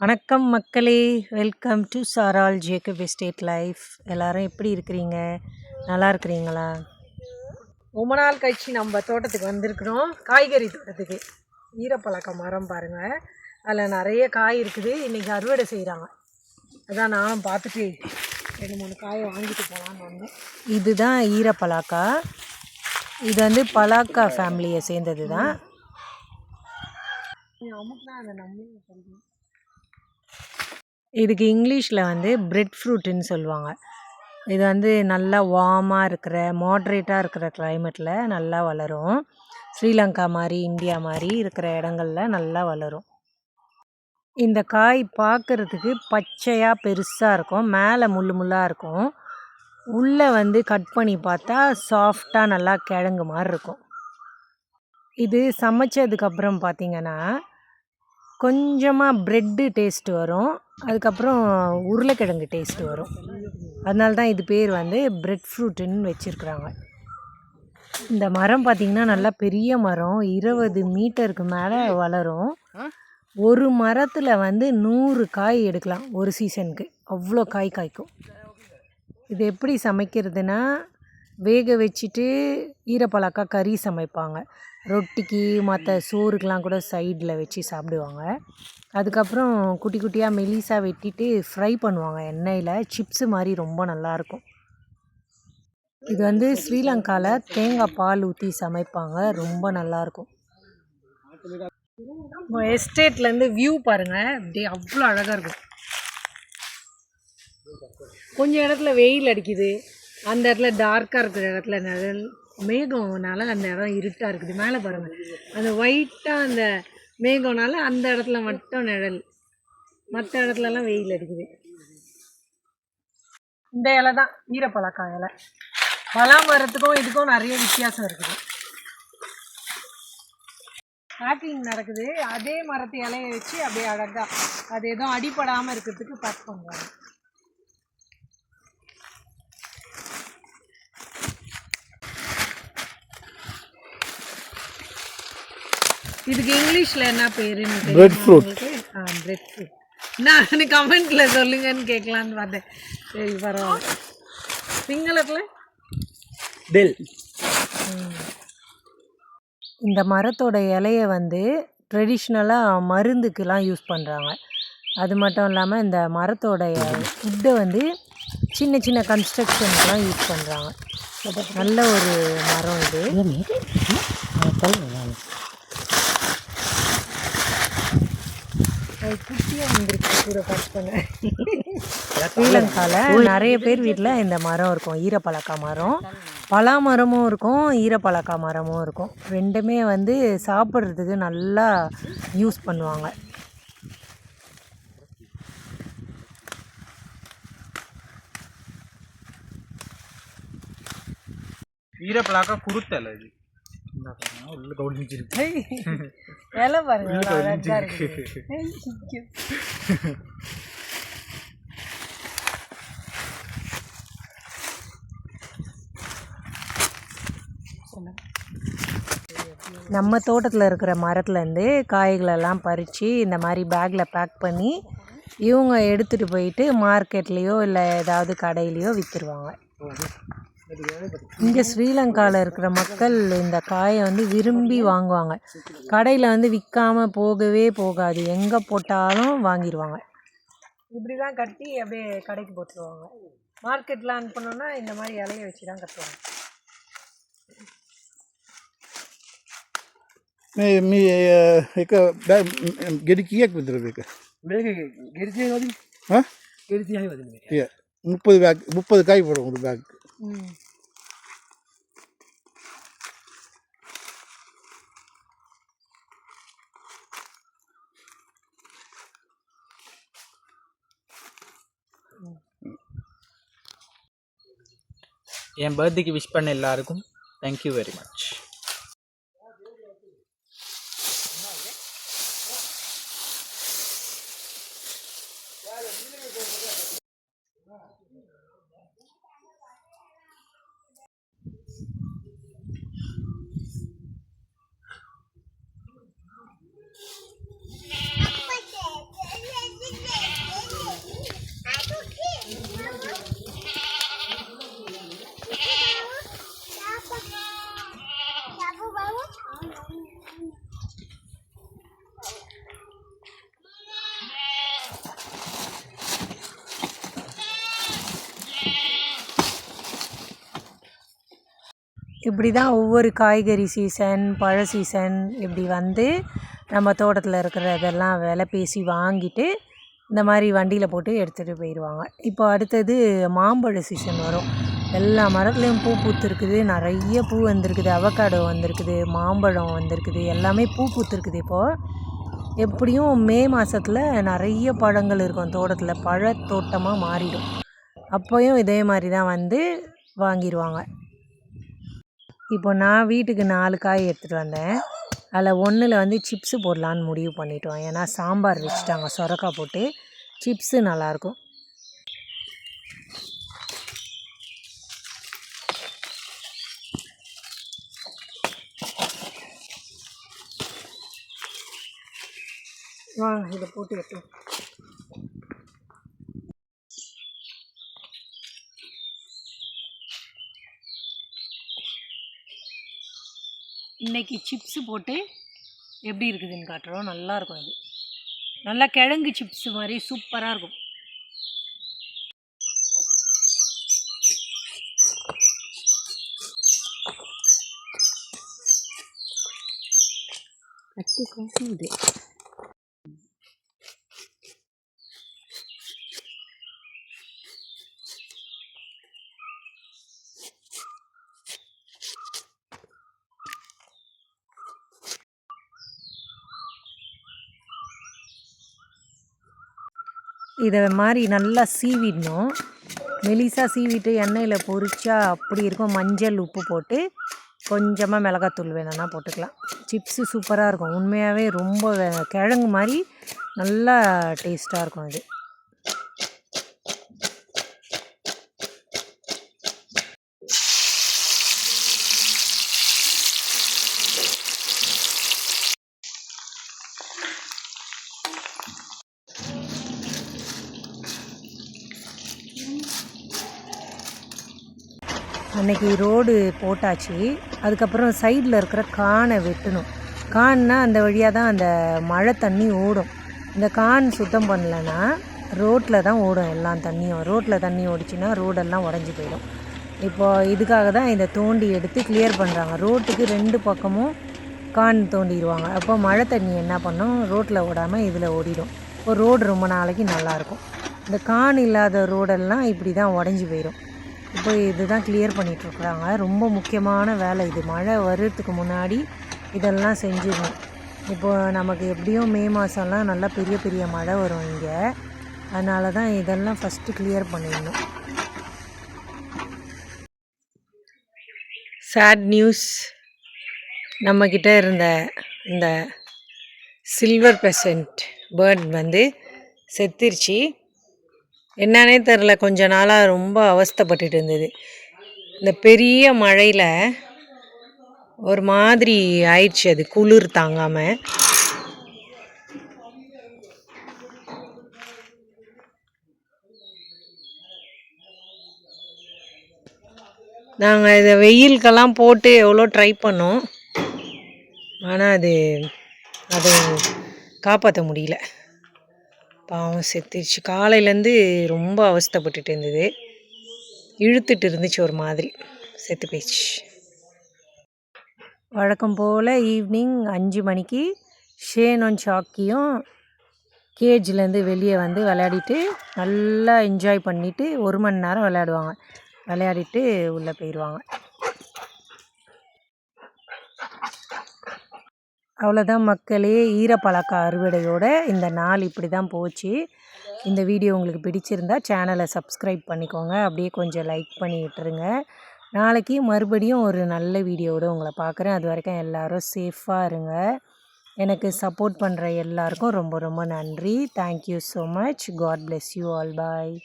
வணக்கம் மக்களே, welcome to சாரால் ஜேக்கப் எஸ்டேட் லைஃப். எல்லாரும் எப்படி இருக்கிறீங்க? நல்லா இருக்கிறீங்களா? ரொம்ப நாள் கழிச்சு நம்ம தோட்டத்துக்கு வந்திருக்கிறோம். காய்கறி தோட்டத்துக்கு. ஈரப்பழக்க மரம் பாருங்கள், அதில் நிறைய காய் இருக்குது. இன்றைக்கி அறுவடை செய்கிறாங்க. அதான் நானும் பார்த்துட்டு 2-3 காயை வாங்கிட்டு போகலான்னு வந்தேன். இதுதான் ஈரப்பலாக்கா. இது வந்து பலாக்கா ஃபேமிலியை சேர்ந்தது தான். இதுக்கு இங்கிலீஷில் வந்து பிரெட் ஃப்ரூட்டுன்னு சொல்லுவாங்க. இது வந்து நல்லா வார்மாக இருக்கிற மாட்ரேட்டாக இருக்கிற கிளைமேட்டில் நல்லா வளரும். ஸ்ரீலங்கா மாதிரி இந்தியா மாதிரி இருக்கிற இடங்களில் நல்லா வளரும். இந்த காய் பார்க்குறதுக்கு பச்சையாக பெருசாக இருக்கும். மேலே முள்ளு முள்ளாக இருக்கும். உள்ளே வந்து கட் பண்ணி பார்த்தா சாஃப்டாக நல்லா கிழங்கு மாதிரி இருக்கும். இது சமைச்சதுக்கப்புறம் பார்த்திங்கன்னா கொஞ்சமாக ப்ரெட்டு டேஸ்ட்டு வரும். அதுக்கப்புறம் உருளைக்கிழங்கு டேஸ்ட்டு வரும். அதனால தான் இது பேர் வந்து பிரெட் ஃப்ரூட்டுன்னு வச்சுருக்குறாங்க. இந்த மரம் பார்த்திங்கன்னா நல்லா பெரிய மரம், 20 மீட்டருக்கு மேலே வளரும். ஒரு மரத்தில் வந்து 100 காய் எடுக்கலாம் ஒரு சீசனுக்கு. அவ்வளோ காய் காய்க்கும். இது எப்படி சமைக்கிறதுனா, வேக வச்சுட்டு ஈரப்பழக்கா கறி சமைப்பாங்க. ரொட்டிக்கு மற்ற சோறுக்கெலாம் கூட சைடில் வச்சு சாப்பிடுவாங்க. அதுக்கப்புறம் குட்டி குட்டியாக மெலிசாக வெட்டிட்டு ஃப்ரை பண்ணுவாங்க எண்ணெயில். சிப்ஸு மாதிரி ரொம்ப நல்லாயிருக்கும். இது வந்து ஸ்ரீலங்காவில் தேங்காய் பால் ஊற்றி சமைப்பாங்க. ரொம்ப நல்லாயிருக்கும். எஸ்டேட்லேருந்து வியூ பாருங்கள், அப்படியே அவ்வளோ அழகாக இருக்கும். கொஞ்சம் இடத்துல வெயில் அடிக்குது, அந்த இடத்துல டார்க்காக இருக்கிற இடத்துல நிழல், மேகம்னால அந்த இடம் இருட்டாக இருக்குது. மேலே பாருங்கள், அந்த ஒயிட்டாக அந்த மேகம்னால அந்த இடத்துல மட்டும் நிழல், மற்ற இடத்துலலாம் வெயில் அடிக்குது. இந்த இலை தான் ஈரப்பழக்கா இலை. பலா மரத்துக்கும் இதுக்கும் நிறைய வித்தியாசம் இருக்குது. பேக்கிங் நடக்குது. அதே மரத்து இலையை வச்சு அப்படியே அழகாக அது எதுவும் அடிப்படாமல் இருக்கிறதுக்கு பேக் பண்ணுவாங்க. இதுக்கு இங்கிலீஷில் என்ன பேருன்னு பிரெட் ஃப்ரூட். Bread fruit. நான் கமெண்ட்டில் சொல்லுங்கன்னு கேட்கலான்னு பார்த்தேன். சரி, பரவாயில்ல. சிங்களத்தில் பெல். இந்த மரத்தோட இலையை வந்து ட்ரெடிஷ்னலாக மருந்துக்கெலாம் யூஸ் பண்ணுறாங்க. அது மட்டும் இல்லாமல் இந்த மரத்தோட ஃபுட்டை வந்து சின்ன சின்ன கன்ஸ்ட்ரக்ஷனுக்கெலாம் யூஸ் பண்ணுறாங்க. நல்ல ஒரு மரம் இது. குட்டியாக வந்துருக்கு கூட கட் பண்ண. ஸ்ரீலங்காவில் நிறைய பேர் வீட்டில் இந்த மரம் இருக்கும், ஈரப்பழக்கா மரம். பலா மரமும் இருக்கும், ஈரப்பழக்கா மரமும் இருக்கும். ரெண்டுமே வந்து சாப்பிட்றதுக்கு நல்லா யூஸ் பண்ணுவாங்க. ஈரப்பழக்கா குருத்தலை இது. இலை பாருங்க, அழகா இருக்கு. நம்ம தோட்டத்தில் இருக்கிற மரத்துலேருந்து காய்களெல்லாம் பறித்து இந்த மாதிரி பேக்கில் பேக் பண்ணி இவங்க எடுத்துகிட்டு போயிட்டு மார்க்கெட்லேயோ இல்லை ஏதாவது கடையிலையோ விற்றுருவாங்க. இங்கே ஸ்ரீலங்காவில் இருக்கிற மக்கள் இந்த காயை வந்து விரும்பி வாங்குவாங்க. கடையில் வந்து விற்காமல் போகவே போகாது, எங்கே போட்டாலும் வாங்கிடுவாங்க. இப்படி தான் கட்டி அப்படியே கடைக்கு போட்டுருவாங்க. மார்க்கெட்டில் அனுப்பணுன்னா இந்த மாதிரி இலையை வச்சு தான் கட்டுவாங்க. मी एक बॅग गिरकी एक विद्र बेक गिरकी होती हां गिरकी आहे वजन में ये 30 बैग 30 காய் போடும் ஒரு பேக். என் பர்த்டேக்கு விஷ் பண்ண எல்லாருக்கும் தேங்க்யூ வெரி மச். இப்படி தான் ஒவ்வொரு காய்கறி சீசன், பழ சீசன் இப்படி வந்து நம்ம தோட்டத்தில் இருக்கிற இதெல்லாம் விலை பேசி வாங்கிட்டு இந்த மாதிரி வண்டியில் போட்டு எடுத்துகிட்டு போயிடுவாங்க. இப்போ அடுத்தது மாம்பழ சீசன் வரும். எல்லா மரத்துலேயும் பூ பூத்துருக்குது, நிறைய பூ வந்திருக்குது, அவக்காடோ வந்திருக்குது, மாம்பழம் வந்திருக்குது, எல்லாமே பூ பூத்துருக்குது இப்போது. எப்படியும் மே மாதத்தில் நிறைய பழங்கள் இருக்கும் தோட்டத்தில், பழத்தோட்டமாக மாறிடும். அப்போயும் இதே மாதிரி தான் வந்து வாங்கிடுவாங்க. இப்போ நான் வீட்டுக்கு 4 காய் எடுத்துகிட்டு வந்தேன். அதில் ஒன்றில் வந்து சிப்ஸு போடலான்னு முடிவு பண்ணிட்டோம். ஏன்னா சாம்பார் வச்சுட்டாங்க சொரக்காய் போட்டு, சிப்ஸு நல்லாயிருக்கும். வாங்க இதை போட்டு வைக்கலாம். இன்றைக்கி சிப்ஸு போட்டு எப்படி இருக்குதுன்னு காட்டுறோம். நல்லாயிருக்கும். இது நல்லா கிழங்கு சிப்ஸு மாதிரி சூப்பராக இருக்கும். இது இதை மாதிரி நல்லா சீவிடணும். மெலிசாக சீவிட்டு எண்ணெயில் பொரிச்சா அப்படி இருக்கும். மஞ்சள் உப்பு போட்டு கொஞ்சமாக மிளகாத்தூள் வேணும்னா போட்டுக்கலாம். சிப்ஸு சூப்பராக இருக்கும். உண்மையாகவே ரொம்ப கிழங்கு மாதிரி நல்லா டேஸ்ட்டாக இருக்கும் இது. அன்றைக்கி ரோடு போட்டாச்சு. அதுக்கப்புறம் சைடில் இருக்கிற கானை வெட்டணும். கான்னா அந்த வழியாக தான் அந்த மழை தண்ணி ஓடும். இந்த கான் சுத்தம் பண்ணலைன்னா ரோட்டில் தான் ஓடும் எல்லா தண்ணியும். ரோட்டில் தண்ணி ஓடிச்சுன்னா ரோடெல்லாம் உடஞ்சி போயிடும். இப்போது இதுக்காக தான் இதை தோண்டி எடுத்து கிளியர் பண்ணுறாங்க. ரோட்டுக்கு 2 பக்கமும் கான் தோண்டிடுவாங்க. அப்போ மழை தண்ணி என்ன பண்ணும், ரோட்டில் ஓடாமல் இதில் ஓடிடும். இப்போ ரோடு ரொம்ப நாளைக்கு நல்லாயிருக்கும். இந்த கான் இல்லாத ரோடெல்லாம் இப்படி தான் உடஞ்சி போயிடும். இப்போ இதுதான் கிளியர் பண்ணிகிட்ருக்குறாங்க. ரொம்ப முக்கியமான வேலை இது. மழை வர்றதுக்கு முன்னாடி இதெல்லாம் செஞ்சிடணும். இப்போது நமக்கு எப்படியும் மே மாதம்லாம் நல்லா பெரிய பெரிய மழை வரும் இங்கே. அதனால தான் இதெல்லாம் ஃபஸ்ட்டு கிளியர் பண்ணிடணும். சேட் நியூஸ், நம்மக்கிட்ட இருந்த இந்த சில்வர் பெசன்ட் பேர்ட் வந்து செத்துருச்சு. என்னன்னே தெரில, கொஞ்ச நாளாக ரொம்ப அவஸ்தைப்பட்டுட்டு இருந்தது. இந்த பெரிய மழையில் ஒரு மாதிரி ஆயிடுச்சு, அது குளிர் தாங்காமல். நாங்கள் இதை வெயிலுக்கெல்லாம் போட்டு எவ்வளோ ட்ரை பண்ணோம். ஆனால் அதை காப்பாற்ற முடியல. பாவம் செத்துருச்சு. காலையிலேருந்து ரொம்ப அவஸ்தைப்பட்டுட்டு இருந்தது. இழுத்துட்டு இருந்துச்சு ஒரு மாதிரி, செத்து போயிடுச்சு. வழக்கம் போல் ஈவினிங் 5 மணிக்கு ஷேனும் சாக்கியும் கேஜ்லேருந்து வெளியே வந்து விளையாடிட்டு நல்லா என்ஜாய் பண்ணிவிட்டு 1 மணி நேரம் விளையாடுவாங்க. விளையாடிட்டு உள்ளே போயிடுவாங்க. அவ்வளோதான் மக்களே. ஈரப்பழக்க அறுவடையோட இந்த நாள் இப்படி தான் போச்சு. இந்த வீடியோ உங்களுக்கு பிடிச்சிருந்தா சேனலை சப்ஸ்கிரைப் பண்ணிக்கோங்க. அப்படியே கொஞ்சம் லைக் பண்ணி விட்டுருங்க. நாளைக்கு மறுபடியும் ஒரு நல்ல வீடியோவோடு உங்களை பார்க்குறேன். அது வரைக்கும் எல்லோரும் சேஃபாக இருங்க. எனக்கு சப்போர்ட் பண்ணுற எல்லாருக்கும் ரொம்ப ரொம்ப நன்றி. Thank you so much. God bless you all. Bye.